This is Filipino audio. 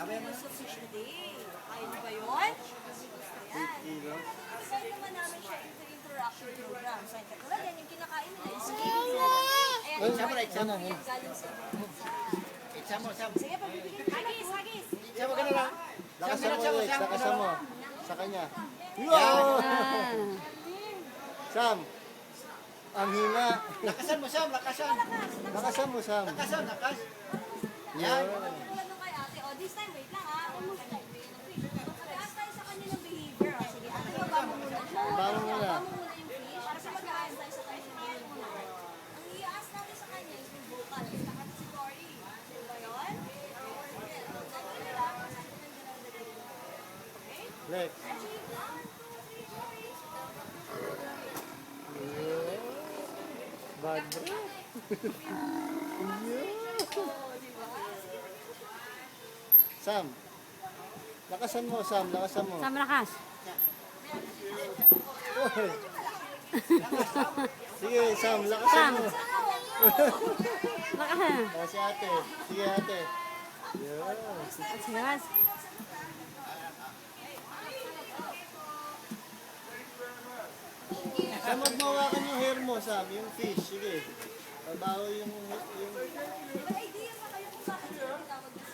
kilos of fish a day. Kaya niyo ba yun? Ayan. Kilo. Design naman namin siya into interaction program. So, katulad yan, yung kinakain nila is ayan, Ay, example ano, yan galing sa ibang bansa. Sama, sama. Sige, pabibigyan ko. Hagis, hagis. Sama ka na lang. Lakasan mo, Lex. Lakasan mo. Sa kanya. Ah. Sam. Ang hina. Lakasan mo, Sam. Lakasan. Lakasan mo, Sam. Lakasan, lakas. Yan. Tulad nung kay ate, oh, this time, wait lang ha. Almost like, mag-aas tayo sa kanya ng behavior. Oh. Sige, ate, baba mo muna. Baba mo muna. Baba mo muna yung fish. Para sa mag-aas tayo sa kanya ng behavior. Ang i-aas natin sa kanya is yung vocal. Saka si Cory. Di ba yun? Sige, gagawin nila. Masabi ng gano'n na gano'n. Okay? Lex. Actually, 1, 2, 3, 4. Bad. Sam. Lakasan mo, Sam. Lakasan mo. Sa malakas. Uy. Sige, Sam. Lakasan mo. Malakas. Ah, si ate. Sige, ate. Yan. Sigas. Sam, huwag mawakan yung hair mo, Sam. Yung fish. Sige. Pabaho yung... May idea pa kayo kung bakit yung tawag dito?